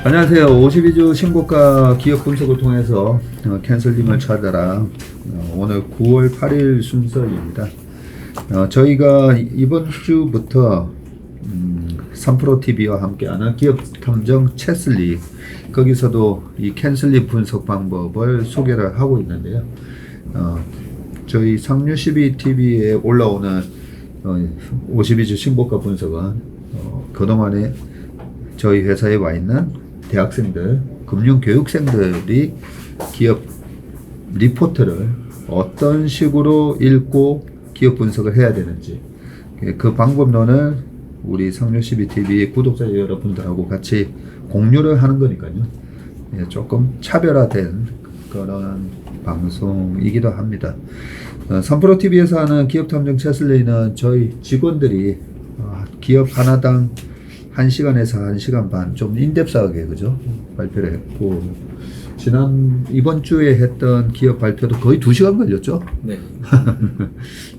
안녕하세요. 52주 신고가 기업 분석을 통해서 캔슬님을 찾아라. 오늘 9월 8일 순서입니다. 저희가 이번 주부터 3프로TV와 함께하는 기업 탐정 채슬리, 거기서도 이 캔슬리 분석 방법을 소개를 하고 있는데요. 저희 상류12TV에 올라오는 52주 신고가 분석은 그동안에 저희 회사에 와 있는 대학생들, 금융교육생들이 기업 리포트를 어떤 식으로 읽고 기업 분석을 해야 되는지, 그 방법론을 우리 상류12TV 구독자 여러분들하고 같이 공유를 하는 거니까요. 조금 차별화된 그런 방송이기도 합니다. 3프로TV에서 하는 기업탐정 채슬리는 저희 직원들이 기업 하나당 1시간에서 1시간 반, 좀 인덱스하게, 그죠? 발표를 했고, 이번 주에 했던 기업 발표도 거의 2시간 걸렸죠? 네.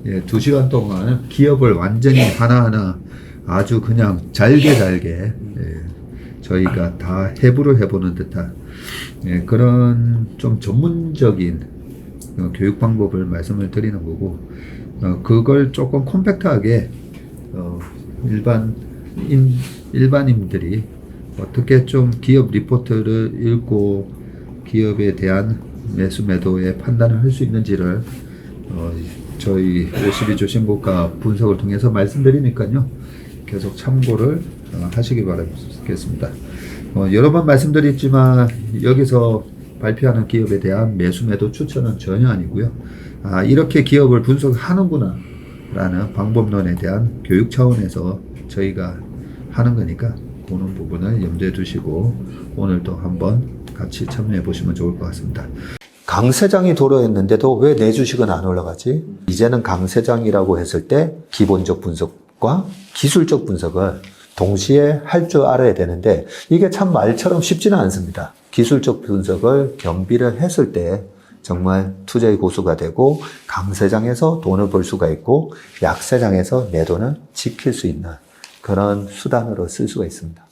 예, 2시간 동안 기업을 완전히 하나하나 아주 그냥 잘게 저희가 다 해부를 해보는 듯한 그런 좀 전문적인 교육 방법을 말씀을 드리는 거고, 그걸 조금 콤팩트하게 일반인들이 어떻게 좀 기업 리포트를 읽고 기업에 대한 매수 매도의 판단을 할 수 있는지를 저희 52주 신고가 분석을 통해서 말씀드리니까요. 계속 참고를 하시기 바라겠습니다. 여러 번 말씀드렸지만 여기서 발표하는 기업에 대한 매수 매도 추천은 전혀 아니고요. 이렇게 기업을 분석하는구나 라는 방법론에 대한 교육 차원에서 저희가 하는 거니까 보는 부분을 염두에 두시고 오늘도 한번 같이 참여해 보시면 좋을 것 같습니다. 강세장이 도래했는데도 왜 내 주식은 안 올라가지? 이제는 강세장이라고 했을 때 기본적 분석과 기술적 분석을 동시에 할 줄 알아야 되는데 이게 참 말처럼 쉽지는 않습니다. 기술적 분석을 겸비를 했을 때 정말 투자의 고수가 되고 강세장에서 돈을 벌 수가 있고 약세장에서 내 돈을 지킬 수 있는 그런 수단으로 쓸 수가 있습니다.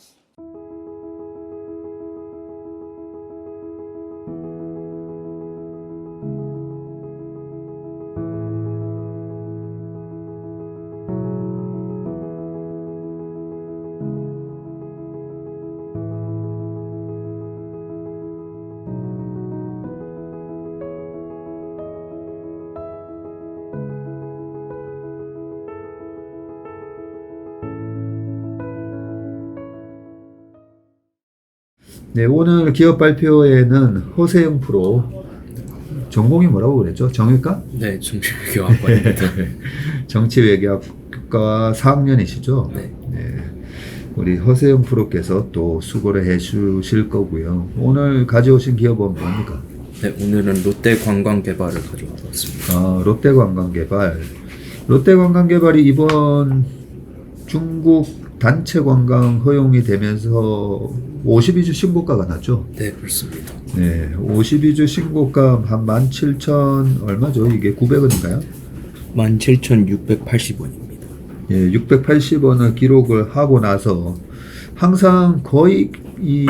네, 오늘 기업 발표에는 허세영 프로, 전공이 뭐라고 그랬죠? 정외과? 네, 정치외교학과입니다. 정치외교학과 4학년이시죠? 네. 우리 허세영 프로께서 또 수고를 해 주실 거고요. 오늘 가져오신 기업은 뭡니까? 네, 오늘은 롯데관광개발을 가져와 봤습니다. 롯데관광개발. 롯데관광개발이 이번 중국 단체 관광 허용이 되면서 52주 신고가가 났죠? 네, 그렇습니다. 네, 52주 신고가 한 17,000 얼마죠? 이게 900원인가요? 17,680원입니다. 예, 680원을 기록을 하고 나서 항상 거의 이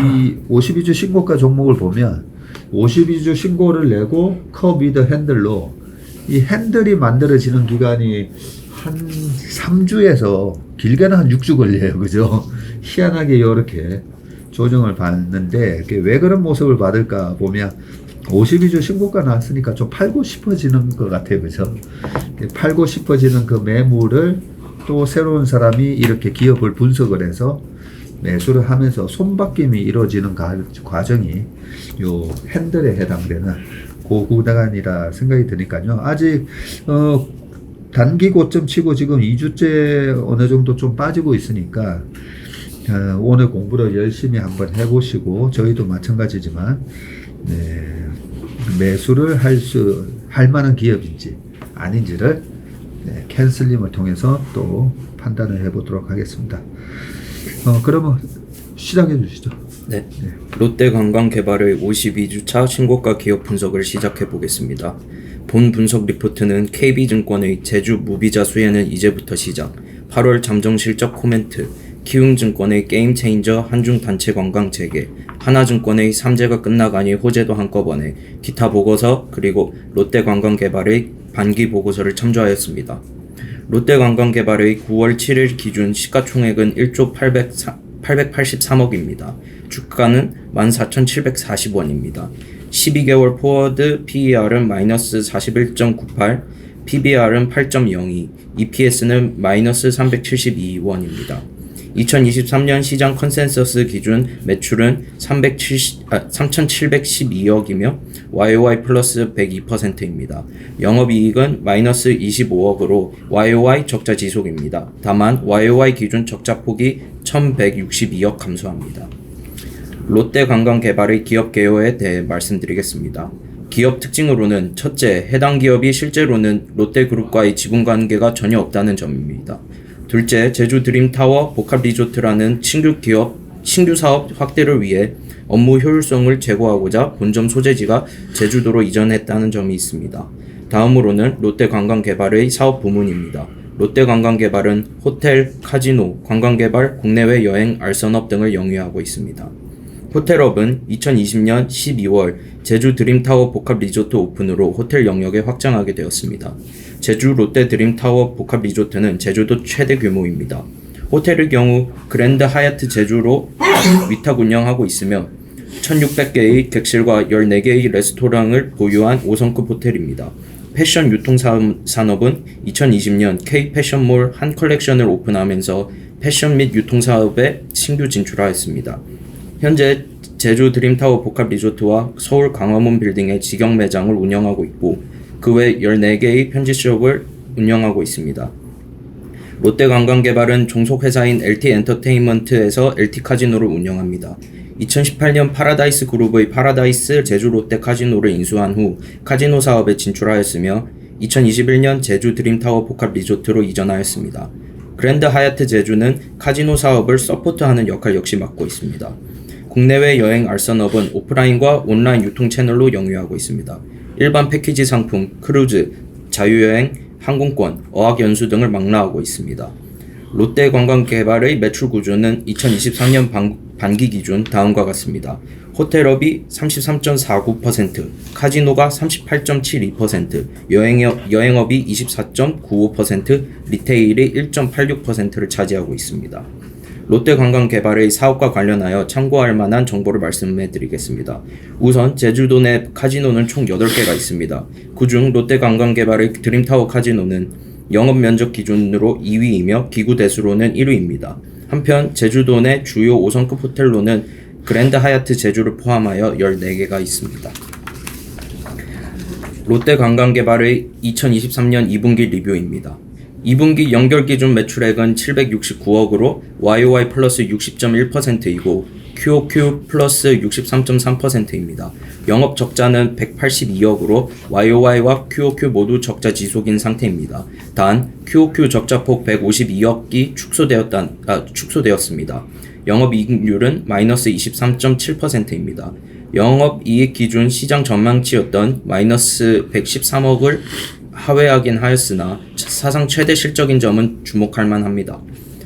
52주 신고가 종목을 보면 52주 신고를 내고 컵 위드 핸들로 이 핸들이 만들어지는 기간이 한 3주에서 길게는 한 6주 걸려요. 그죠? 희한하게 이렇게 조정을 받는데 왜 그런 모습을 받을까 보면 52주 신고가 나왔으니까 좀 팔고 싶어지는 것 같아요. 그죠? 팔고 싶어지는 그 매물을 또 새로운 사람이 이렇게 기업을 분석을 해서 매수를 하면서 손바뀜이 이루어지는 과정이 요 핸들에 해당되는 그 구간이라 생각이 드니까요. 아직 단기 고점 치고 지금 2주째 어느 정도 좀 빠지고 있으니까 오늘 공부를 열심히 한번 해보시고 저희도 마찬가지지만 매수를 할 만한 기업인지 아닌지를 캔슬림을 통해서 또 판단을 해보도록 하겠습니다. 그러면 시작해 주시죠. 네. 롯데관광개발의 52주차 신고가 기업 분석을 시작해 보겠습니다. 본 분석 리포트는 KB증권의 제주 무비자 수혜는 이제부터 시작, 8월 잠정 실적 코멘트, 키움증권의 게임체인저 한중 단체 관광 재개, 하나증권의 삼재가 끝나가니 호재도 한꺼번에, 기타 보고서, 그리고 롯데관광개발의 반기 보고서를 참조하였습니다. 롯데관광개발의 9월 7일 기준 시가총액은 1조 883억입니다. 주가는 14,740원입니다. 12개월 포워드 PER은 마이너스 41.98, PBR은 8.02, EPS는 마이너스 372원입니다. 2023년 시장 컨센서스 기준 매출은 3,712억이며 YOY 플러스 102%입니다. 영업이익은 마이너스 25억으로 YOY 적자 지속입니다. 다만 YOY 기준 적자폭이 1,162억 감소합니다. 롯데관광개발의 기업 개요에 대해 말씀드리겠습니다. 기업 특징으로는 첫째, 해당 기업이 실제로는 롯데그룹과의 지분관계가 전혀 없다는 점입니다. 둘째, 제주 드림타워 복합리조트라는 신규 사업 확대를 위해 업무 효율성을 제고하고자 본점 소재지가 제주도로 이전했다는 점이 있습니다. 다음으로는 롯데관광개발의 사업 부문입니다. 롯데관광개발은 호텔, 카지노, 관광개발, 국내외 여행, 알선업 등을 영위하고 있습니다. 호텔업은 2020년 12월 제주 드림타워 복합리조트 오픈으로 호텔 영역에 확장하게 되었습니다. 제주 롯데 드림타워 복합리조트는 제주도 최대 규모입니다. 호텔의 경우 그랜드 하얏트 제주로 위탁 운영하고 있으며 1600개의 객실과 14개의 레스토랑을 보유한 5성급 호텔입니다. 패션 유통산업은 2020년 K-패션몰 한 컬렉션을 오픈하면서 패션 및 유통사업에 신규 진출하였습니다. 현재 제주 드림타워 복합리조트와 서울 광화문 빌딩의 직영 매장을 운영하고 있고 그 외 14개의 편집숍을 운영하고 있습니다. 롯데관광개발은 종속회사인 LT엔터테인먼트에서 LT카지노를 운영합니다. 2018년 파라다이스 그룹의 파라다이스 제주 롯데 카지노를 인수한 후 카지노 사업에 진출하였으며 2021년 제주 드림타워 복합리조트로 이전하였습니다. 그랜드 하얏트 제주는 카지노 사업을 서포트하는 역할 역시 맡고 있습니다. 국내외 여행 알선업은 오프라인과 온라인 유통 채널로 영위하고 있습니다. 일반 패키지 상품, 크루즈, 자유여행, 항공권, 어학연수 등을 망라하고 있습니다. 롯데관광개발의 매출 구조는 2023년 반기 기준 다음과 같습니다. 호텔업이 33.49%, 카지노가 38.72%, 여행업이 24.95%, 리테일이 1.86%를 차지하고 있습니다. 롯데관광개발의 사업과 관련하여 참고할 만한 정보를 말씀해 드리겠습니다. 우선 제주도 내 카지노는 총 8개가 있습니다. 그중 롯데관광개발의 드림타워 카지노는 영업면적 기준으로 2위이며 기구 대수로는 1위입니다. 한편 제주도 내 주요 5성급 호텔로는 그랜드 하얏트 제주를 포함하여 14개가 있습니다. 롯데관광개발의 2023년 2분기 리뷰입니다. 2분기 연결 기준 매출액은 769억으로 YOY 플러스 60.1%이고 QOQ 플러스 63.3%입니다. 영업 적자는 182억으로 YOY와 QOQ 모두 적자 지속인 상태입니다. 단 QOQ 적자폭 152억이 축소되었습니다. 영업이익률은 마이너스 23.7%입니다. 영업이익 기준 시장 전망치였던 마이너스 113억을 하회하긴 하였으나 사상 최대 실적인 점은 주목할 만합니다.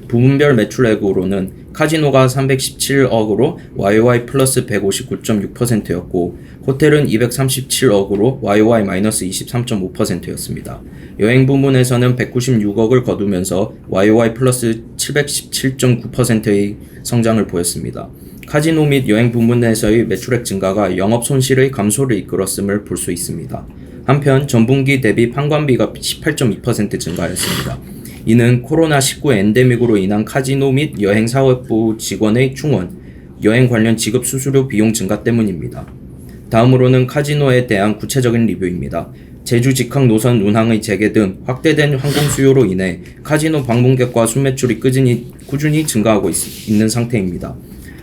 부문별 매출액으로는 카지노가 317억으로 YOY 플러스 159.6%였고 호텔은 237억으로 YOY 마이너스 23.5%였습니다. 여행 부문에서는 196억을 거두면서 YOY 플러스 717.9%의 성장을 보였습니다. 카지노 및 여행 부문에서의 매출액 증가가 영업 손실의 감소를 이끌었음을 볼 수 있습니다. 한편 전분기 대비 판관비가 18.2% 증가하였습니다. 이는 코로나19 엔데믹으로 인한 카지노 및 여행사업부 직원의 충원, 여행 관련 지급 수수료 비용 증가 때문입니다. 다음으로는 카지노에 대한 구체적인 리뷰입니다. 제주 직항 노선 운항의 재개 등 확대된 항공 수요로 인해 카지노 방문객과 순매출이 꾸준히 증가하고 있는 상태입니다.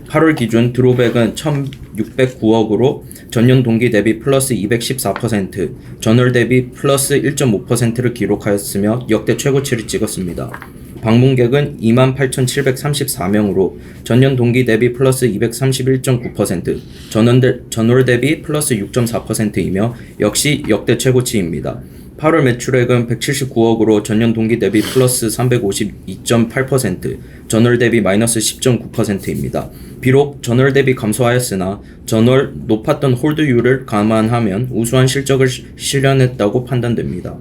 8월 기준 드롭액은 1,609억으로 전년 동기 대비 플러스 214%, 전월 대비 플러스 1.5%를 기록하였으며 역대 최고치를 찍었습니다. 방문객은 28,734명으로 전년 동기 대비 플러스 231.9%, 전월 대비 플러스 6.4%이며 역시 역대 최고치입니다. 8월 매출액은 179억으로 전년 동기 대비 플러스 352.8%, 전월 대비 마이너스 10.9%입니다. 비록 전월 대비 감소하였으나 전월 높았던 홀드율을 감안하면 우수한 실적을 실현했다고 판단됩니다.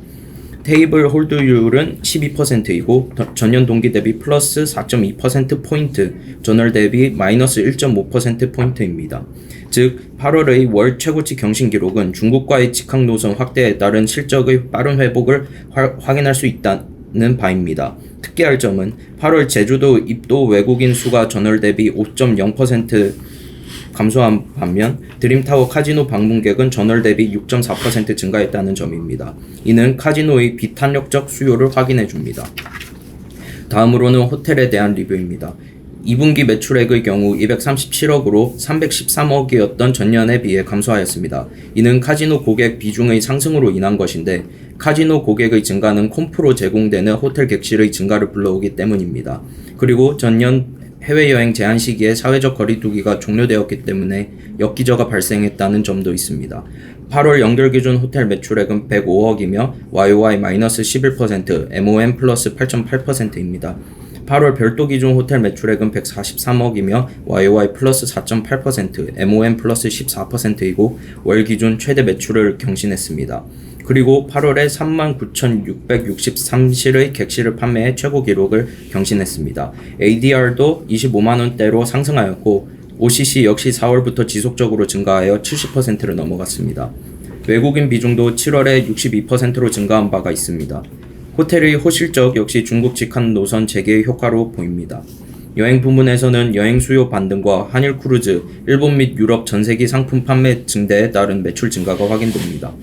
테이블 홀드율은 12%이고 전년 동기 대비 플러스 4.2%포인트, 전월 대비 마이너스 1.5%포인트입니다. 즉 8월의 월 최고치 경신 기록은 중국과의 직항 노선 확대에 따른 실적의 빠른 회복을 확인할 수 있다는 바입니다. 특이할 점은 8월 제주도 입도 외국인 수가 전월 대비 5.0% 감소한 반면 드림타워 카지노 방문객은 전월 대비 6.4% 증가했다는 점입니다. 이는 카지노의 비탄력적 수요를 확인해 줍니다. 다음으로는 호텔에 대한 리뷰입니다. 2분기 매출액의 경우 237억으로 313억이었던 전년에 비해 감소하였습니다. 이는 카지노 고객 비중의 상승으로 인한 것인데 카지노 고객의 증가는 콤프로 제공되는 호텔 객실의 증가를 불러오기 때문입니다. 그리고 전년 해외여행 제한 시기에 사회적 거리두기가 종료되었기 때문에 역기저가 발생했다는 점도 있습니다. 8월 연결 기준 호텔 매출액은 105억이며 YOY-11%, MOM 플러스 8.8%입니다. 8월 별도 기준 호텔 매출액은 143억이며 YOY 플러스 4.8%, MOM 플러스 14%이고 월 기준 최대 매출을 경신했습니다. 그리고 8월에 39,663실의 객실을 판매해 최고 기록을 경신했습니다. ADR도 25만원대로 상승하였고 OCC 역시 4월부터 지속적으로 증가하여 70%를 넘어갔습니다. 외국인 비중도 7월에 62%로 증가한 바가 있습니다. 호텔의 호실적 역시 중국 직항 노선 재개의 효과로 보입니다. 여행 부문에서는 여행 수요 반등과 한일 크루즈, 일본 및 유럽 전세기 상품 판매 증대에 따른 매출 증가가 확인됩니다.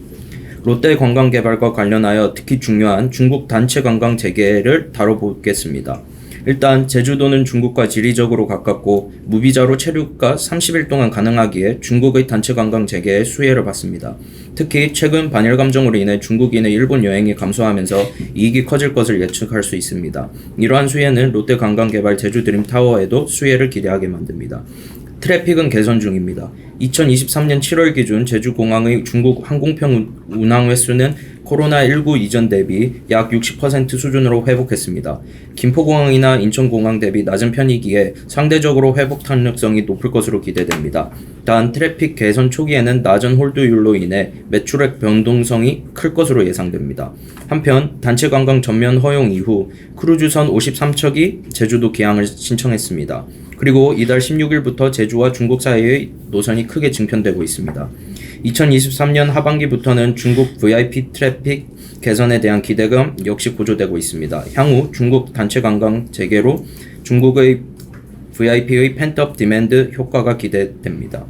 롯데 관광개발과 관련하여 특히 중요한 중국 단체 관광 재개를 다뤄보겠습니다. 일단 제주도는 중국과 지리적으로 가깝고 무비자로 체류가 30일 동안 가능하기에 중국의 단체 관광 재개에 수혜를 받습니다. 특히 최근 반일 감정으로 인해 중국인의 일본 여행이 감소하면서 이익이 커질 것을 예측할 수 있습니다. 이러한 수혜는 롯데 관광개발 제주 드림타워에도 수혜를 기대하게 만듭니다. 트래픽은 개선 중입니다. 2023년 7월 기준 제주공항의 중국 항공편 운항 횟수는 코로나19 이전 대비 약 60% 수준으로 회복했습니다. 김포공항이나 인천공항 대비 낮은 편이기에 상대적으로 회복 탄력성이 높을 것으로 기대됩니다. 단 트래픽 개선 초기에는 낮은 홀드율로 인해 매출액 변동성이 클 것으로 예상됩니다. 한편 단체 관광 전면 허용 이후 크루즈선 53척이 제주도 기항을 신청했습니다. 그리고 이달 16일부터 제주와 중국 사이의 노선이 크게 증편되고 있습니다. 2023년 하반기부터는 중국 VIP 트래픽 개선에 대한 기대감 역시 고조되고 있습니다. 향후 중국 단체 관광 재개로 중국의 VIP의 펜트업 디맨드 효과가 기대됩니다.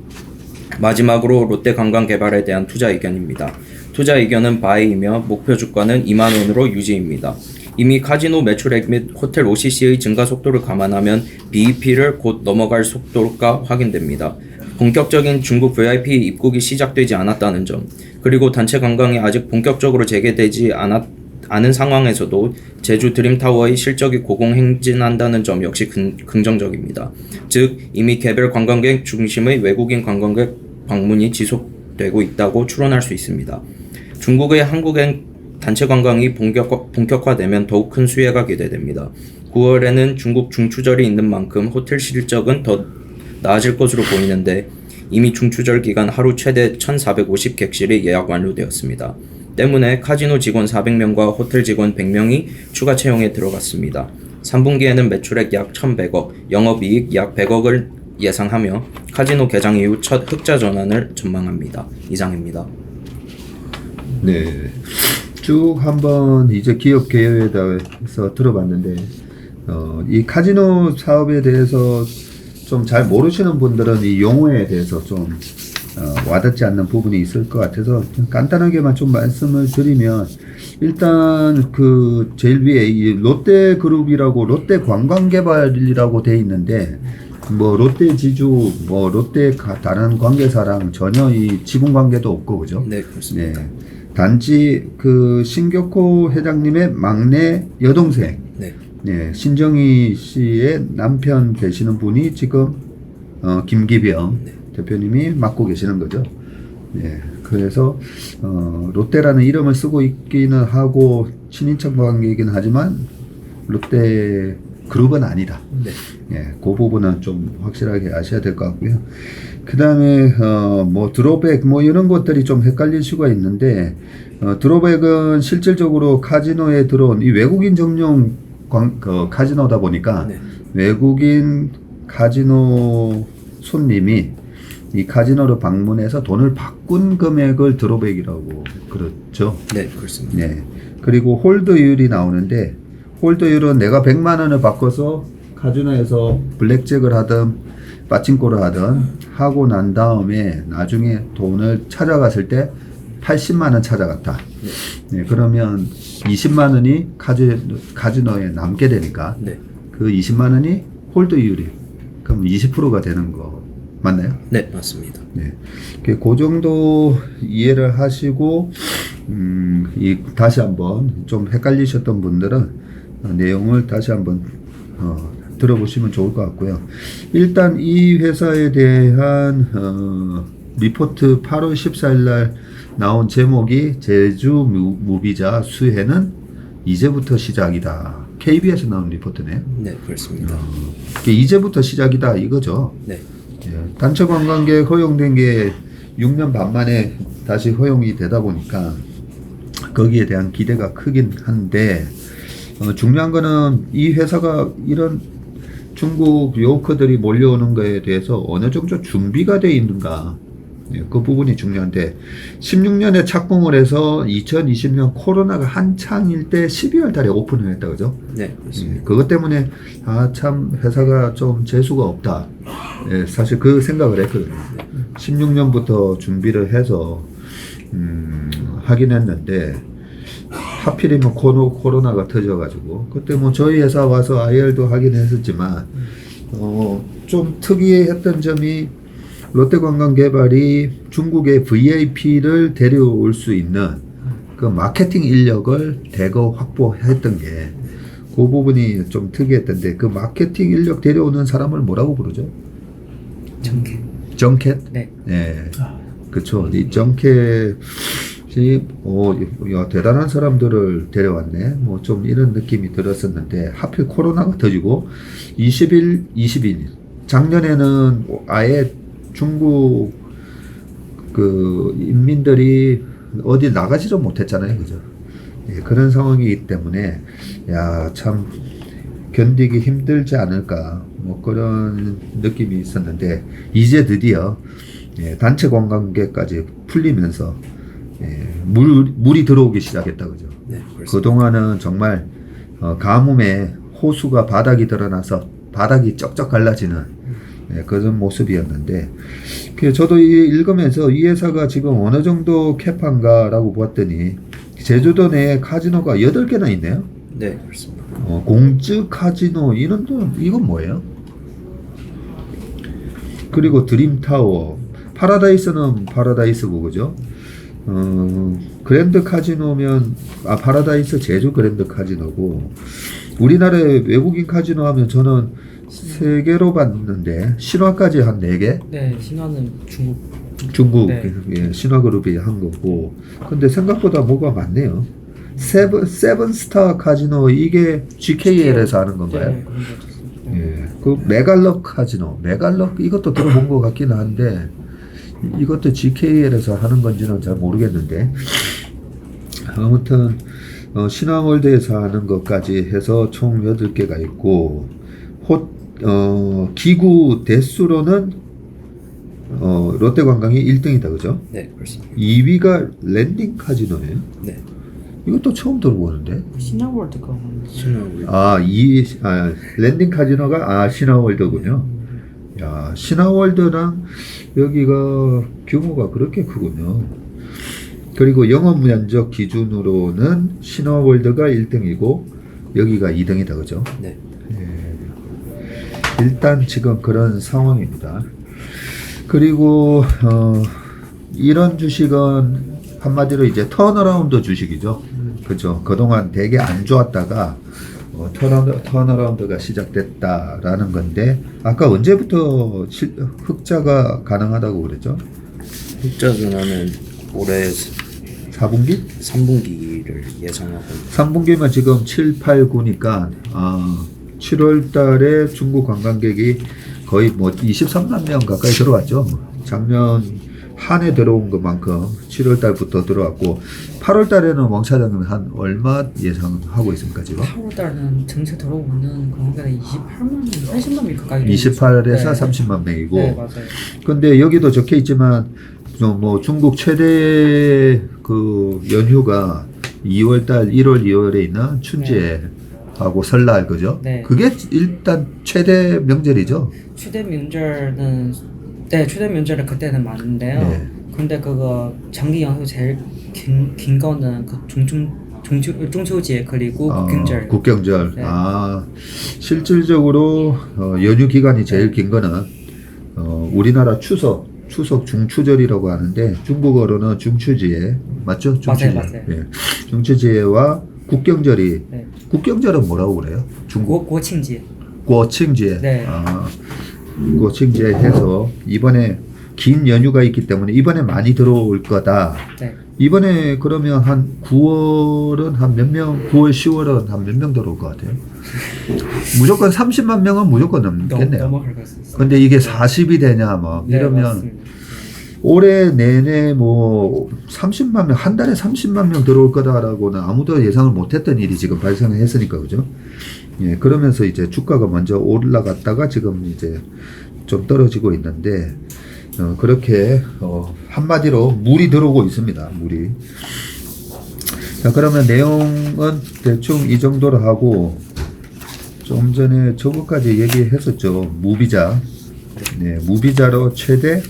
마지막으로 롯데 관광개발에 대한 투자 의견입니다. 투자 의견은 바이이며 목표 주가는 2만원으로 유지입니다. 이미 카지노 매출액 및 호텔 OCC의 증가 속도를 감안하면 BEP를 곧 넘어갈 속도가 확인됩니다. 본격적인 중국 VIP 입국이 시작되지 않았다는 점, 그리고 단체 관광이 아직 본격적으로 재개되지 않은 상황에서도 제주 드림타워의 실적이 고공행진한다는 점 역시 긍정적입니다. 즉 이미 개별 관광객 중심의 외국인 관광객 방문이 지속되고 있다고 추론할 수 있습니다. 중국의 한국행 단체 관광이 본격화되면 더욱 큰 수혜가 기대됩니다. 9월에는 중국 중추절이 있는 만큼 호텔 실적은 더 나아질 것으로 보이는데 이미 중추절 기간 하루 최대 1,450 객실이 예약 완료되었습니다. 때문에 카지노 직원 400명과 호텔 직원 100명이 추가 채용에 들어갔습니다. 3분기에는 매출액 약 1,100억, 영업이익 약 100억을 예상하며 카지노 개장 이후 첫 흑자 전환을 전망합니다. 이상입니다. 네, 쭉 한번 이제 기업 개요에 대해서 들어봤는데 이 카지노 사업에 대해서 좀 잘 모르시는 분들은 이 용어에 대해서 좀 와닿지 않는 부분이 있을 것 같아서 간단하게만 좀 말씀을 드리면, 일단 그 제일 위에 이 롯데그룹이라고 롯데 관광개발이라고 돼 있는데 뭐 롯데 지주 뭐 롯데 다른 관계사랑 전혀 이 지분 관계도 없고, 그죠? 네, 그렇습니다. 네. 단지 그 신격호 회장님의 막내 여동생, 네, 신정희 씨의 남편 되시는 분이 지금 김기병 대표님이 맡고 계시는 거죠. 예, 그래서 롯데라는 이름을 쓰고 있기는 하고 친인척 관계이긴 하지만 롯데 그룹은 아니다. 네. 예, 그 부분은 좀 확실하게 아셔야 될 것 같고요. 그 다음에 뭐 드롭백 뭐 이런 것들이 좀 헷갈릴 수가 있는데 드롭백은 실질적으로 카지노에 들어온 이 외국인 전용 카지노다 보니까 네. 외국인 카지노 손님이 이 카지노를 방문해서 돈을 바꾼 금액을 드롭백이라고 그렇죠. 네, 그렇습니다. 네. 그리고 홀드율이 나오는데 홀드율은 내가 100만 원을 바꿔서 카지노에서 블랙잭을 하든 빠칭코를 하든 하고 난 다음에 나중에 돈을 찾아갔을 때 80만 원 찾아갔다. 네, 그러면 20만 원이 카지노에 남게 되니까 네. 그 20만 원이 홀드율이 그럼 20%가 되는 거 맞나요? 네, 맞습니다. 네. 그 정도 이해를 하시고 다시 한번 좀 헷갈리셨던 분들은 내용을 다시 한번 들어보시면 좋을 것 같고요. 일단 이 회사에 대한 리포트 8월 14일 날 나온 제목이 제주 무비자 수혜는 이제부터 시작이다. KBS 나온 리포트네요. 네, 그렇습니다. 이제부터 시작이다 이거죠. 네. 예, 단체 관광객 허용된 게 6년 반 만에 다시 허용이 되다 보니까 거기에 대한 기대가 크긴 한데 중요한 거는 이 회사가 이런 중국 요커들이 몰려오는 거에 대해서 어느 정도 준비가 되어 있는가, 예, 그 부분이 중요한데 16년에 착공을 해서 2020년 코로나가 한창일 때 12월 달에 오픈을 했다 그죠? 네, 그렇습니다. 예, 그것 때문에 참 회사가 좀 재수가 없다. 예, 사실 그 생각을 했거든요. 16년부터 준비를 해서 하긴 했는데 하필이면 코로나가 터져가지고 그때 뭐 저희 회사 와서 IR도 하긴 했었지만 좀 특이했던 점이 롯데관광개발이 중국의 VIP를 데려올 수 있는 그 마케팅 인력을 대거 확보했던 게 그 부분이 좀 특이했던데 그 마케팅 인력 데려오는 사람을 뭐라고 부르죠? 정캣? 네. 네. 그쵸. 이 정캣이 야, 대단한 사람들을 데려왔네. 뭐 좀 이런 느낌이 들었었는데 하필 코로나가 터지고 20일 작년에는 아예 중국 그 인민들이 어디 나가지도 못했잖아요. 그죠? 예, 그런 상황이기 때문에 야, 참 견디기 힘들지 않을까 뭐 그런 느낌이 있었는데 이제 드디어 예, 단체 관광객까지 풀리면서 예, 물이 들어오기 시작했다 그죠? 네, 그렇습니다. 그동안은 정말 가뭄에 호수가 바닥이 드러나서 바닥이 쩍쩍 갈라지는 예, 그런 모습이었는데 저도 읽으면서 이 회사가 지금 어느 정도 캡한가라고 보았더니 제주도 내에 카지노가 8개나 있네요. 네, 그렇습니다. 공즈 카지노 이건 뭐예요? 그리고 드림타워, 파라다이스는 파라다이스고 그죠? 그랜드 카지노면 파라다이스 제주 그랜드 카지노고 우리나라에 외국인 카지노 하면 저는 3개로 봤는데 신화까지 한 4개? 네, 신화는 중국 네. 예, 신화그룹이 한 거고 근데 생각보다 뭐가 많네요. 세븐스타 카지노 이게 GKL에서 하는 건가요? 네, 그런 거 같습니다. 예, 그 메갈럭 카지노, 메갈럭 이것도 들어본 것 같긴 한데 이것도 GKL에서 하는 건지는 잘 모르겠는데 아무튼 신화월드에서 하는 것까지 해서 총 8개가 있고 기구 대수로는 롯데관광이 1등이다 그죠? 네, 그렇습니다. 2위가 랜딩 카지노예요. 네. 이것도 처음 들어보는데. 신화월드가 신화월드. 랜딩 카지노가 신화월드군요. 야, 신화월드랑 여기가 규모가 그렇게 크군요. 그리고 영업 면적 기준으로는 신화월드가 1등이고 여기가 2등이다 그죠? 네. 일단 지금 그런 상황입니다. 그리고 이런 주식은 한마디로 이제 턴어라운드 주식이죠. 그죠? 그동안 되게 안 좋았다가 턴어라운드가 시작됐다라는 건데 아까 언제부터 흑자가 가능하다고 그랬죠? 흑자전환은 올해 4분기? 3분기를 예상하고 3분기면 지금 7, 8, 9니까 7월 달에 중국 관광객이 거의 뭐 23만 명 가까이 들어왔죠. 작년 한 해 들어온 것만큼 7월 달부터 들어왔고 8월 달에는 왕 차장님 한 얼마 예상하고 있습니까 지금? 8월 달은 전체 들어오는 관광객이 28만 명, 30만 명 가까이 28에서 네. 30만 명이고 네, 맞아요. 근데 여기도 적혀 있지만 뭐 중국 최대 그 연휴가 2월달 1월 2월에 있는 춘제하고 설날 그죠? 네. 그게 일단 최대 명절이죠. 최대 명절은 최대 명절은 그때는 많은데요. 네. 근데 그거 장기 연휴 제일 긴 거는 그 중秋节 그리고 국경절. 국경절. 네. 실질적으로 연휴 기간이 제일 긴 거는 우리나라 추석 중추절이라고 하는데 중국어로는 중추지에 맞죠? 중추지에. 맞아요. 예. 중추지에와 국경절이 네. 국경절은 뭐라고 그래요? 중국 国庆节. 고칭지에. 네. 고칭지에 해서 이번에 긴 연휴가 있기 때문에 이번에 많이 들어올 거다. 네. 이번에 그러면 한 9월은 한 몇 명, 9월, 10월은 한 몇 명 들어올 것 같아요. 무조건 30만 명은 무조건 넘겠네요. 넘어갈 것 같습니다. 근데 이게 40이 되냐, 뭐, 네, 이러면 맞습니다. 올해 내내 뭐 30만 명, 한 달에 30만 명 들어올 거다라고는 아무도 예상을 못했던 일이 지금 발생을 했으니까, 그죠? 예, 그러면서 이제 주가가 먼저 올라갔다가 지금 이제 좀 떨어지고 있는데, 그렇게, 한마디로 물이 들어오고 있습니다, 물이. 자, 그러면 내용은 대충 이 정도로 하고, 좀 전에 저거까지 얘기했었죠. 무비자. 네, 무비자로 최대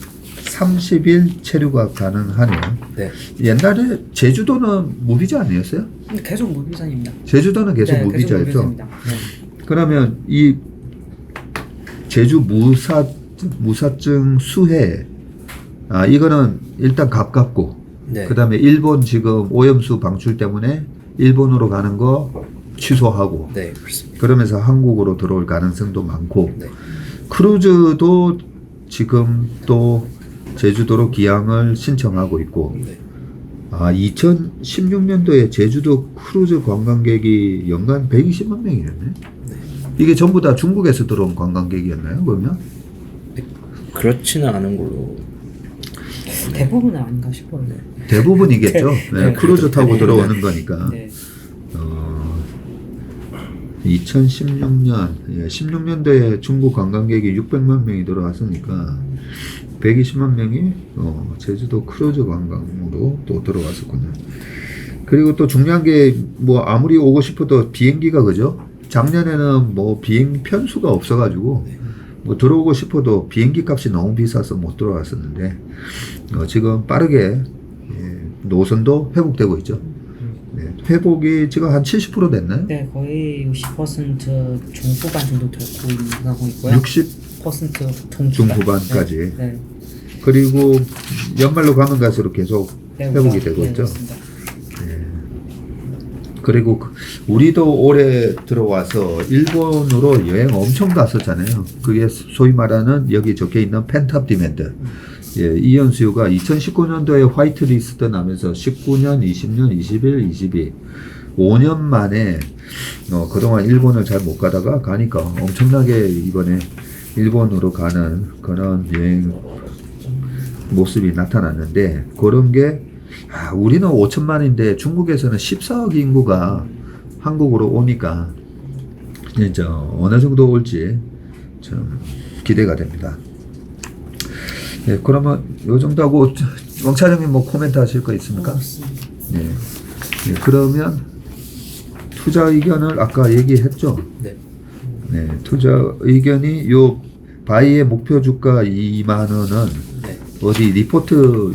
30일 체류가 가능하네요. 네. 옛날에 제주도는 무비자 아니었어요? 계속 무비자입니다. 제주도는 계속 네, 무비자였죠. 계속 무비자입니다. 네. 그러면 이 제주 무사증 수혜, 이거는 일단 가깝고, 네. 그 다음에 일본 지금 오염수 방출 때문에 일본으로 가는 거 취소하고, 네, 그렇습니다. 그러면서 한국으로 들어올 가능성도 많고, 네. 크루즈도 지금 또 제주도로 기항을 신청하고 있고, 네. 2016년도에 제주도 크루즈 관광객이 연간 120만 명이었네. 이게 전부 다 중국에서 들어온 관광객이었나요, 그러면? 그렇지는 않은 걸로. 대부분은 아닌가 싶어요. 대부분이겠죠. 네, 네. 크루즈 타고 네. 들어오는 거니까. 네. 2016년, 16년도에 중국 관광객이 600만 명이 들어왔으니까 120만 명이 제주도 크루즈 관광으로 또 들어왔었군요. 그리고 또 중요한 게 뭐 아무리 오고 싶어도 비행기가 그죠? 작년에는 뭐 비행 편수가 없어가지고 뭐 들어오고 싶어도 비행기 값이 너무 비싸서 못 들어왔었는데 지금 빠르게 노선도 회복되고 있죠. 네, 회복이 지금 한 70% 됐나요? 네, 거의 60% 중후반 정도 되고 있고요. 60% 60% 중후반까지. 네, 네. 그리고 연말로 가면 갈수록 계속 네, 회복이 되고 네, 있죠. 맞습니다. 그리고 우리도 올해 들어와서 일본으로 여행 엄청 갔었잖아요. 그게 소위 말하는 여기 적혀 있는 펜탑 디맨드. 예, 이현수가 2019년도에 화이트리스트 나면서 19년, 20년, 21, 22 5년 만에 그동안 일본을 잘 못 가다가 가니까 엄청나게 이번에 일본으로 가는 그런 여행 모습이 나타났는데 그런 게 우리는 5천만인데 중국에서는 14억 인구가 한국으로 오니까 이제 어느 정도 올지 좀 기대가 됩니다. 네, 그러면 요 정도 하고 왕 차장님 뭐 코멘트 하실 거 있습니까? 네. 네, 그러면 투자 의견을 아까 얘기했죠. 네. 네, 투자 의견이 요 바이의 목표 주가 2만 원은 네. 어디 리포트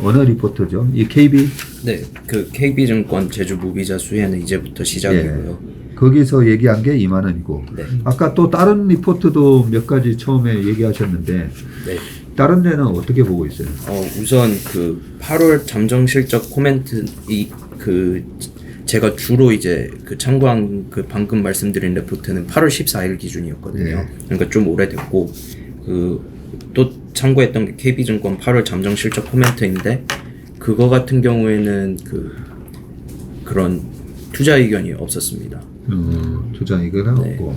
어느 리포트죠? 이 KB? 네. 그 KB증권 제주 무비자 수혜는 이제부터 시작이고요. 거기서 얘기한 게 2만 원이고 네. 아까 또 다른 리포트도 몇 가지 처음에 얘기하셨는데 네. 다른 데는 어떻게 보고 있어요? 우선 그 8월 잠정 실적 코멘트 제가 주로 이제 그 참고한 그 방금 말씀드린 레포트는 8월 14일 기준이었거든요. 네. 그러니까 좀 오래됐고 또 참고했던 게 KB증권 8월 잠정 실적 코멘트인데 그거 같은 경우에는 그런 투자 의견이 없었습니다. 투자 의견은 네. 없고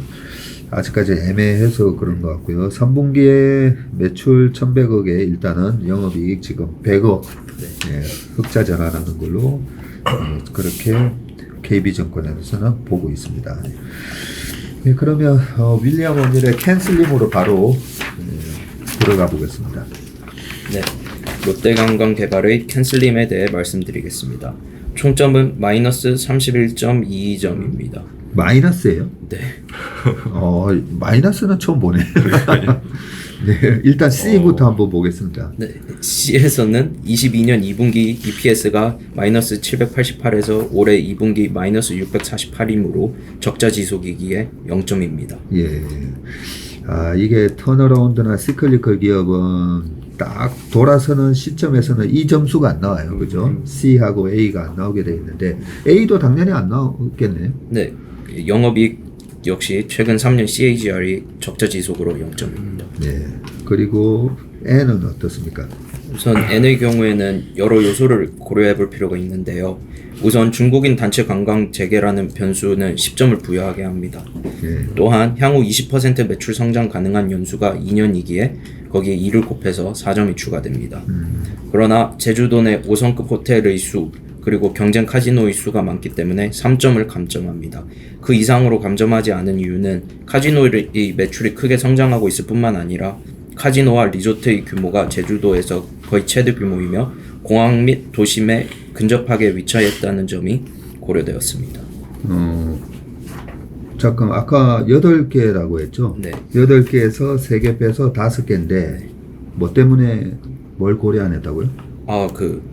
아직까지 애매해서 그런 것 같고요. 3분기에 매출 1,100억에 일단은 영업이익 지금 100억 예, 흑자 전환하는 걸로 그렇게 KB증권에서는 보고 있습니다. 네, 그러면 윌리엄 오닐의 캔슬림으로 바로 들어가 보겠습니다. 네, 롯데관광개발의 캔슬림에 대해 말씀드리겠습니다. 총점은 마이너스 31.22점입니다. 마이너스예요? 네, 마이너스는 처음 보네. 네, 일단 C부터 한번 보겠습니다. 네, C에서는 22년 2분기 EPS가 마이너스 788에서 올해 2분기 마이너스 648이므로 적자 지속이기에 0점입니다. 예. 이게 턴어라운드나 시클리컬 기업은 딱 돌아서는 시점에서는 이 점수가 안 나와요. 그죠? C하고 A가 안 나오게 돼 있는데 A도 당연히 안 나오겠네요. 네, 영업이익 역시 최근 3년 CAGR이 적자 지속으로 0점입니다. 네. 그리고 N은 어떻습니까? 우선 N의 경우에는 여러 요소를 고려해 볼 필요가 있는데요. 우선 중국인 단체 관광 재개라는 변수는 10점을 부여하게 합니다. 예. 또한 향후 20% 매출 성장 가능한 연수가 2년이기에 거기에 2를 곱해서 4점이 추가됩니다. 그러나 제주도 내 5성급 호텔의 수 그리고 경쟁 카지노의 수가 많기 때문에 3점을 감점합니다. 그 이상으로 감점하지 않은 이유는 카지노의 매출이 크게 성장하고 있을 뿐만 아니라 카지노와 리조트의 규모가 제주도에서 거의 최대 규모이며 공항 및 도심에 근접하게 위치했다는 점이 고려되었습니다. 잠깐 아까 8개라고 했죠? 네. 8개에서 3개 빼서 5개인데 뭐 때문에 뭘 고려 안 했다고요?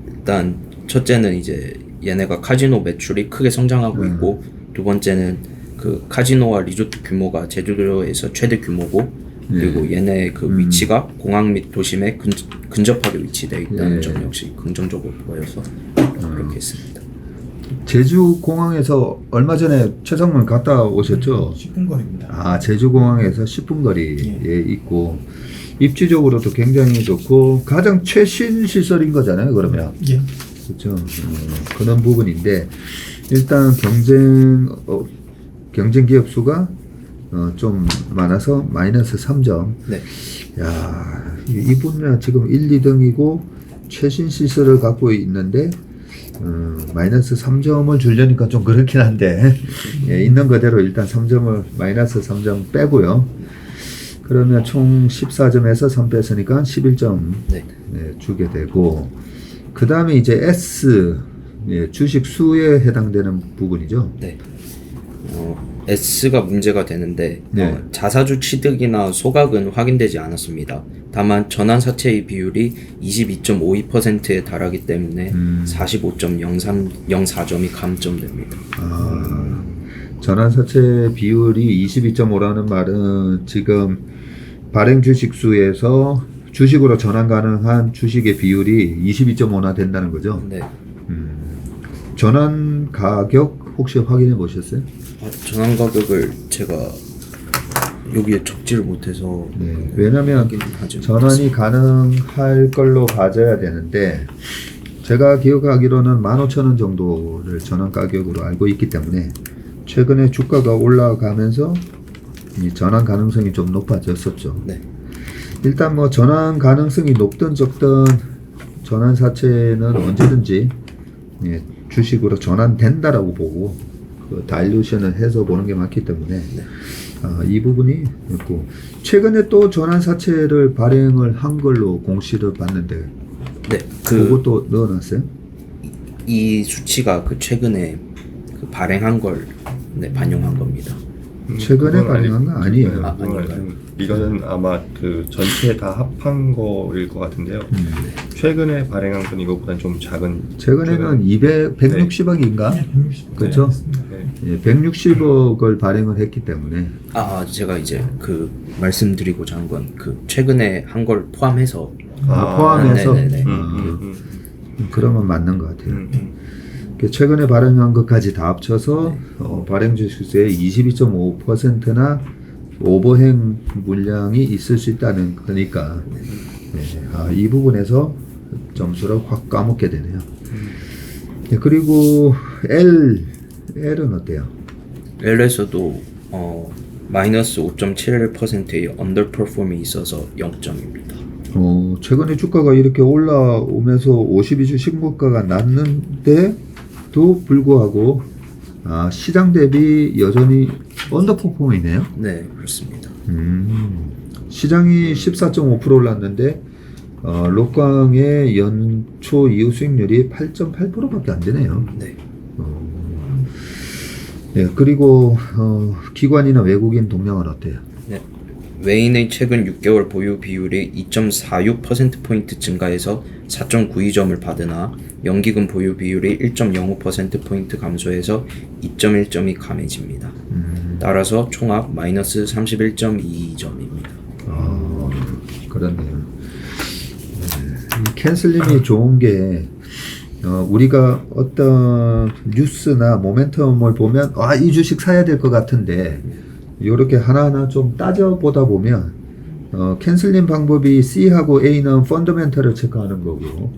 일단 첫째는 이제 얘네가 카지노 매출이 크게 성장하고 있고 두 번째는 그 카지노와 리조트 규모가 제주도에서 최대 규모고 그리고 얘네의 그 위치가 공항 및 도심에 근접하게 위치되어 있다는 점 역시 긍정적으로 보여서 그렇게 했습니다. 제주 공항에서 얼마 전에 최성문 갔다 오셨죠? 10분 거리입니다. 제주 공항에서 10분 거리에 있고 입지적으로도 굉장히 좋고 가장 최신 시설인 거잖아요. 그러면 예. 그렇죠. 그런 부분인데 일단 경쟁 기업 수가 좀 많아서 마이너스 3점. 네. 야, 이분은 지금 1, 2등이고 최신 시설을 갖고 있는데 마이너스 3점을 주려니까 좀 그렇긴 한데 예, 있는 그대로 일단 3점을 마이너스 3점 빼고요. 그러면 총 14점에서 3 뺐으니까 11점 네. 주게 되고 그 다음에 이제 S 주식 수에 해당되는 부분이죠. 네. S가 문제가 되는데 네. 자사주 취득이나 소각은 확인되지 않았습니다. 다만 전환사채의 비율이 22.52%에 달하기 때문에 45.04점이 감점됩니다. 전환사채 비율이 22.5라는 말은 지금 발행 주식수에서 주식으로 전환 가능한 주식의 비율이 22.5나 된다는 거죠. 네. 전환 가격 혹시 확인해 보셨어요? 전환 가격을 제가 여기에 적지를 못해서 네. 왜냐하면 하지 전환이 가능할 걸로 봐줘야 되는데 제가 기억하기로는 15,000원 정도를 전환 가격으로 알고 있기 때문에 최근에 주가가 올라가면서 이 전환 가능성이 좀 높아졌었죠. 네. 일단 뭐 전환 가능성이 높든 적든 전환 사채는 언제든지 주식으로 전환된다라고 보고 그 다일루션을 해서 보는 게 맞기 때문에 이 부분이 있고 최근에 또 전환 사채를 발행을 한 걸로 공시를 봤는데 네. 그것도 넣어놨어요? 이 수치가 그 최근에 그 발행한 걸 반영한 겁니다. 최근에 발행한 건 아니에요. 아닌가요? 이거는 아마 그 전체 다 합한 거일 것 같은데요. 최근에 발행한 건 이거보다는 좀 작은. 최근에는 160억인가? 160. 그렇죠? 네. 160억을 발행을 했기 때문에 제가 이제 그 말씀드리고자 한 건 그 최근에 한 걸 포함해서 포함해서 네네네. 그러면 맞는 것 같아요. 최근에 발행한 것까지 다 합쳐서 발행 주식수의 22.5%나 오버행 물량이 있을 수 있다는 거니까 이 부분에서 점수를 확 까먹게 되네요. 네, 그리고 L은 어때요? L에서도 마이너스 5.7%의 언더퍼폼이 있어서 0점입니다. 최근에 주가가 이렇게 올라오면서 52주 신고가가 났는데도 불구하고 시장 대비 여전히 언더퍼폼이네요. 네, 그렇습니다. 시장이 14.5% 올랐는데 록광의 연초 이후 수익률이 8.8%밖에 안 되네요. 네. 네, 그리고 기관이나 외국인 동향은 어때요? 네. 웨인의 최근 6개월 보유 비율이 2.46%포인트 증가해서 4.92점을 받으나 연기금 보유 비율이 1.05%포인트 감소해서 2.1점이 감해집니다. 따라서 총합 마이너스 31.22점입니다. 그렇네요. 이 캔슬림이 좋은 게 우리가 어떤 뉴스나 모멘텀을 보면 이 주식 사야 될 것 같은데 이렇게 하나하나 좀 따져보다 보면 캔슬림 방법이 C하고 A는 펀더멘털을 체크하는 거고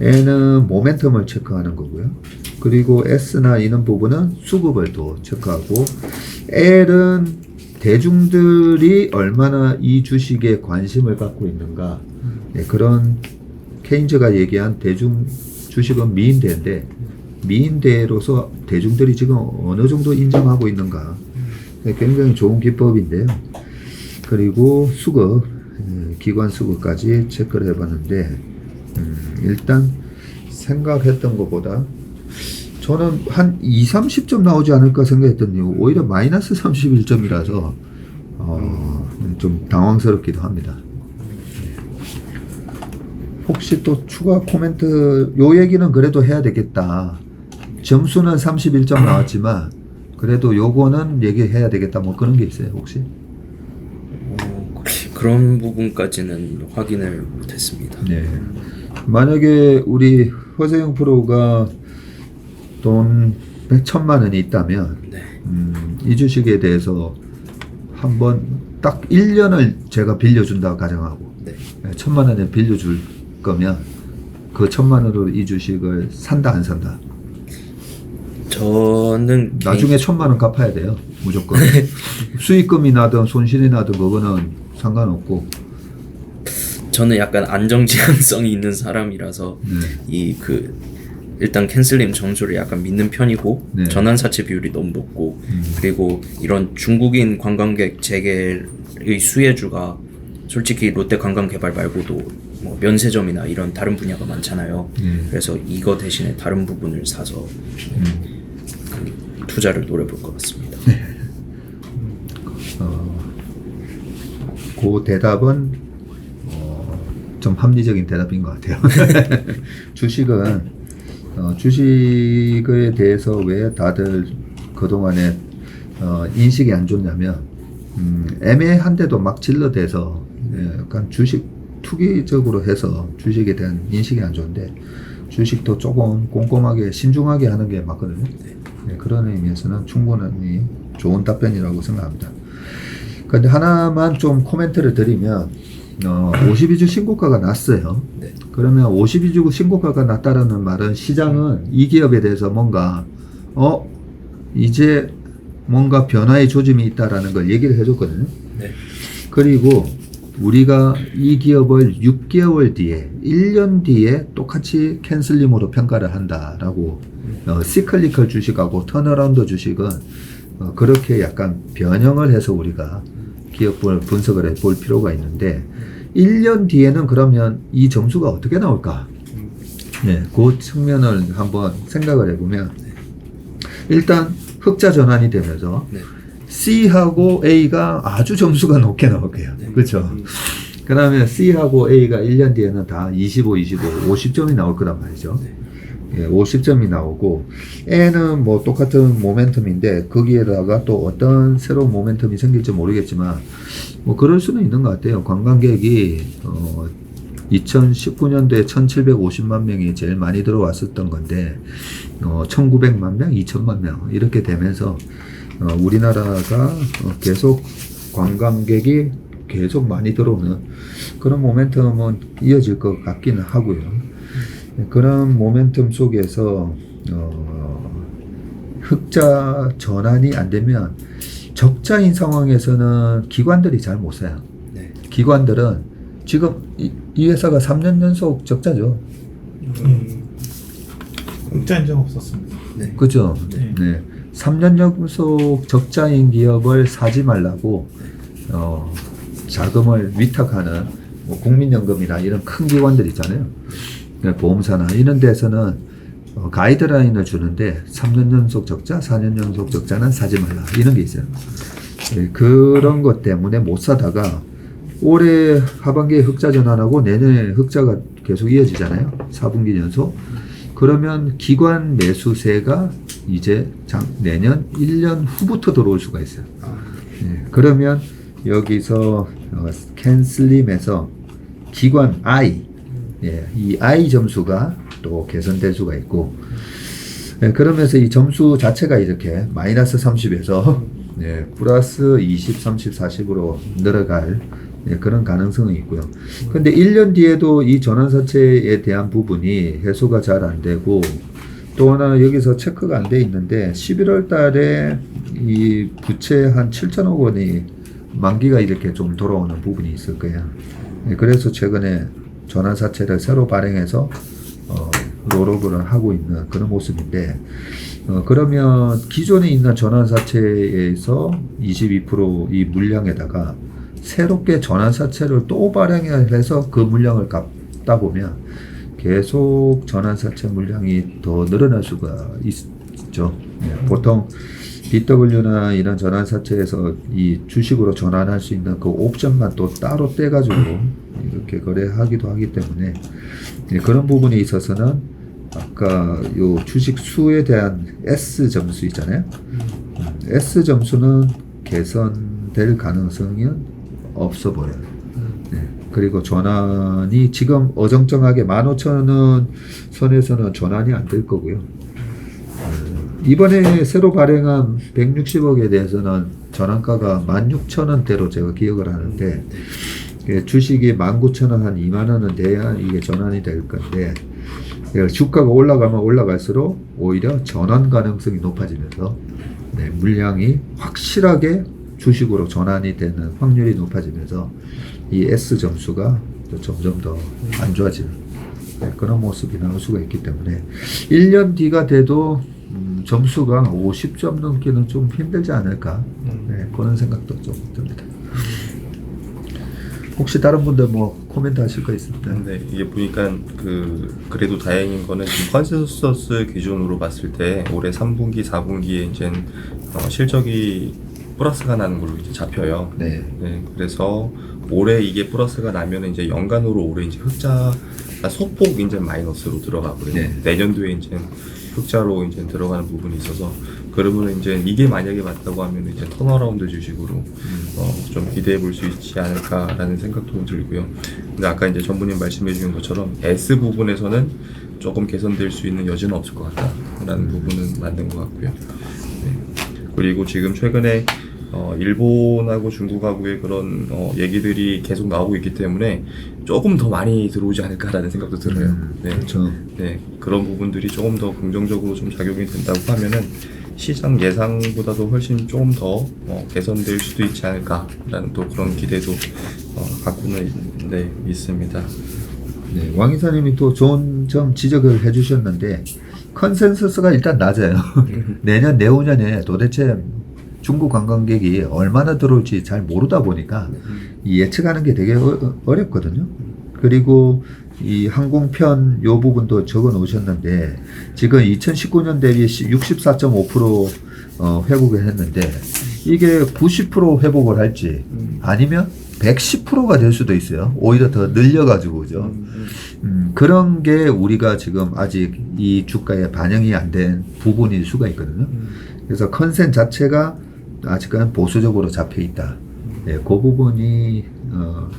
N은 모멘텀을 체크하는 거고요. 그리고 S나 E는 부분은 수급을 또 체크하고 L은 대중들이 얼마나 이 주식에 관심을 갖고 있는가. 그런 케인즈가 얘기한 대중 주식은 미인대인데 미인대로서 대중들이 지금 어느 정도 인정하고 있는가. 굉장히 좋은 기법인데요. 그리고 수급, 기관 수급까지 체크를 해봤는데 일단 생각했던 것보다 저는 한 20-30점 나오지 않을까 생각했더니 오히려 마이너스 31점이라서 좀 당황스럽기도 합니다. 혹시 또 추가 코멘트, 요 얘기는 그래도 해야 되겠다. 점수는 31점 나왔지만 그래도 요거는 얘기해야 되겠다. 뭐 그런 게 있어요, 혹시? 그런 부분까지는 확인을 못했습니다. 네. 만약에 우리 허세영 프로가 돈 100,000만 원이 있다면 네. 이 주식에 대해서 한번 딱 1년을 제가 빌려준다고 가정하고 네. 1,000만 원을 빌려줄 거면 그 1,000만 원으로 이 주식을 산다 안 산다? 저는 나중에 1,000만 원 갚아야 돼요. 무조건. 수익금이 나든 손실이 나든 그거는 상관없고. 저는 약간 안정지향성이 있는 사람이라서 일단 캔슬림 점수를 약간 믿는 편이고 네. 전환사채 비율이 너무 높고 그리고 이런 중국인 관광객 재개의 수혜주가 솔직히 롯데관광개발 말고도 뭐 면세점이나 이런 다른 분야가 많잖아요. 그래서 이거 대신에 다른 부분을 사서 그 투자를 노려볼 것 같습니다. 그 대답은 좀 합리적인 대답인 것 같아요. 주식에 대해서 왜 다들 그동안에 인식이 안 좋냐면 애매한데도 막 질러대서 약간 주식 투기적으로 해서 주식에 대한 인식이 안 좋은데 주식도 조금 꼼꼼하게 신중하게 하는 게 맞거든요. 그런 의미에서는 충분히 좋은 답변이라고 생각합니다. 그런데 하나만 좀 코멘트를 드리면 52주 신고가가 났어요. 네. 그러면 52주 신고가가 났다라는 말은 시장은 이 기업에 대해서 뭔가 이제 뭔가 변화의 조짐이 있다라는 걸 얘기를 해줬거든요. 네. 그리고 우리가 이 기업을 6개월 뒤에 1년 뒤에 똑같이 캔슬림으로 평가를 한다라고 시클리컬 주식하고 턴어라운드 주식은 그렇게 약간 변형을 해서 우리가 기업을 분석을 해볼 필요가 있는데 1년 뒤에는 그러면 이 점수가 어떻게 나올까? 네, 그 측면을 한번 생각을 해보면 일단 흑자 전환이 되면서 네. C하고 A가 아주 점수가 높게 나올 거예요. 그렇죠? 그 다음에 C하고 A가 1년 뒤에는 다 25, 50점이 나올 거란 말이죠. 예, 50점이 나오고 N은 뭐 똑같은 모멘텀인데 거기에다가 또 어떤 새로운 모멘텀이 생길지 모르겠지만 뭐 그럴 수는 있는 것 같아요. 관광객이 2019년도에 1750만 명이 제일 많이 들어왔었던 건데 1900만 명, 2000만 명 이렇게 되면서 우리나라가 계속 관광객이 계속 많이 들어오는 그런 모멘텀은 이어질 것 같기는 하고요. 그런 모멘텀 속에서 흑자 전환이 안 되면 적자인 상황에서는 기관들이 잘 못 사요. 네. 기관들은 지금 이 회사가 3년 연속 적자죠. 흑자인 적 없었습니다. 네. 그죠? 네. 네. 3년 연속 적자인 기업을 사지 말라고 자금을 위탁하는 뭐 국민연금이나 이런 큰 기관들 있잖아요. 보험사나 이런 데서는 가이드라인을 주는데 3년 연속 적자, 4년 연속 적자는 사지 말라 이런 게 있어요. 그런 것 때문에 못 사다가 올해 하반기에 흑자 전환하고 내년에 흑자가 계속 이어지잖아요. 4분기 연속. 그러면 기관 매수세가 이제 내년 1년 후부터 들어올 수가 있어요. 그러면 여기서 캔슬림에서 기관 I, 이 I 점수가 또 개선될 수가 있고, 그러면서 이 점수 자체가 이렇게 마이너스 30에서 플러스 20, 30, 40으로 늘어갈 그런 가능성이 있고요. 근데 1년 뒤에도 이 전환사채에 대한 부분이 해소가 잘 안 되고, 또 하나 여기서 체크가 안 돼 있는데 11월 달에 이 부채 한 7천억 원이 만기가 이렇게 좀 돌아오는 부분이 있을 거예요. 그래서 최근에 전환사채를 새로 발행해서 롤오버를 하고 있는 그런 모습인데, 그러면 기존에 있는 전환사채에서 22% 물량에다가 새롭게 전환사채를 또 발행해서 그 물량을 갚다 보면 계속 전환사채 물량이 더 늘어날 수가 있죠. 보통 BW나 이런 전환사채에서 이 주식으로 전환할 수 있는 그 옵션만 또 따로 떼가지고 이렇게 거래하기도 하기 때문에 그런 부분에 있어서는 아까 요 주식 수에 대한 S 점수 있잖아요. S 점수는 개선될 가능성은 없어 보여요. 그리고 전환이 지금 어정쩡하게 15,000원 선에서는 전환이 안 될 거고요. 이번에 새로 발행한 160억에 대해서는 전환가가 16,000원대로 제가 기억을 하는데, 주식이 19,000원 한 2만원은 돼야 이게 전환이 될 건데, 주가가 올라가면 올라갈수록 오히려 전환 가능성이 높아지면서 물량이 확실하게 주식으로 전환이 되는 확률이 높아지면서 이 S 점수가 점점 더 안 좋아지는 그런 모습이 나올 수가 있기 때문에 1년 뒤가 돼도 점수가 50점 넘기는 좀 힘들지 않을까, 그런 생각도 좀 듭니다. 혹시 다른 분들 뭐 코멘트 하실 거 있습니까? 네, 이게 보니까 그래도 다행인 거는 지금 컨센서스 기준으로 봤을 때 올해 3분기, 4분기에 이제 실적이 플러스가 나는 걸로 이제 잡혀요. 네. 그래서 올해 이게 플러스가 나면 이제 연간으로 올해 이제 흑자 소폭 이제 마이너스로 들어가고요. 네. 내년도에 이제 흑자로 이제 들어가는 부분이 있어서, 그러면 이제 이게 만약에 맞다고 하면 이제 턴어라운드 주식으로 좀 기대해 볼 수 있지 않을까라는 생각도 들고요. 근데 아까 이제 전부님 말씀해 주신 것처럼 S 부분에서는 조금 개선될 수 있는 여지는 없을 것 같다라는 부분은 맞는 것 같고요. 그리고 지금 최근에 일본하고 중국하고의 그런 얘기들이 계속 나오고 있기 때문에 조금 더 많이 들어오지 않을까라는 생각도 들어요. 그렇죠. 그런 부분들이 조금 더 긍정적으로 좀 작용이 된다고 하면은 시장 예상보다도 훨씬 조금 더 개선될 수도 있지 않을까라는 또 그런 기대도 갖고는 있습니다. 네, 왕 이사님이 또 좋은 점 지적을 해주셨는데 컨센서스가 일단 낮아요. 내년 내후년에 도대체 중국 관광객이 얼마나 들어올지 잘 모르다 보니까 이 예측하는 게 되게 어렵거든요. 그리고 이 항공편 요 부분도 적어 놓으셨는데 지금 2019년 대비 64.5% 회복을 했는데 이게 90% 회복을 할지 아니면 110%가 될 수도 있어요. 오히려 더 늘려가지고 그죠. 그런 게 우리가 지금 아직 이 주가에 반영이 안 된 부분일 수가 있거든요. 그래서 컨센 자체가 아직은 보수적으로 잡혀 있다. 그 부분이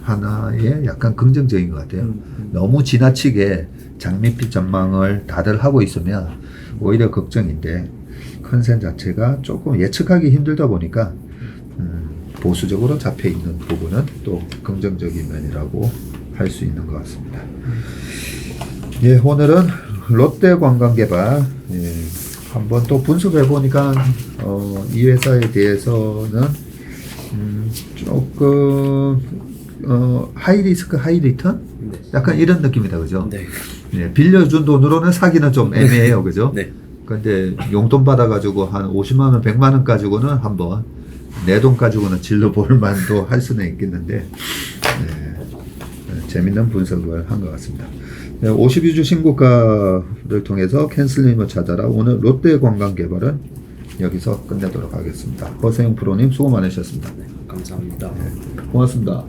하나의 약간 긍정적인 것 같아요. 너무 지나치게 장밋빛 전망을 다들 하고 있으면 오히려 걱정인데, 컨센 자체가 조금 예측하기 힘들다 보니까 보수적으로 잡혀 있는 부분은 또 긍정적인 면이라고 할 수 있는 것 같습니다. 예, 오늘은 롯데관광개발 한번 또 분석해 보니까 이 회사에 대해서는 조금 하이 리스크 하이 리턴 약간 이런 느낌이다, 그죠? 네. 예, 빌려준 돈으로는 사기는 좀 애매해요, 그죠? 네. 근데 용돈 받아가지고 한 50만 원, 100만 원 가지고는 한번 내 돈 가지고는 질러볼 만도 할 수는 있겠는데 재밌는 분석을 한 것 같습니다. 52주 신고가를 통해서 캔슬림을 찾아라. 오늘 롯데관광개발은 여기서 끝내도록 하겠습니다. 허세영 프로님 수고 많으셨습니다. 감사합니다. 고맙습니다.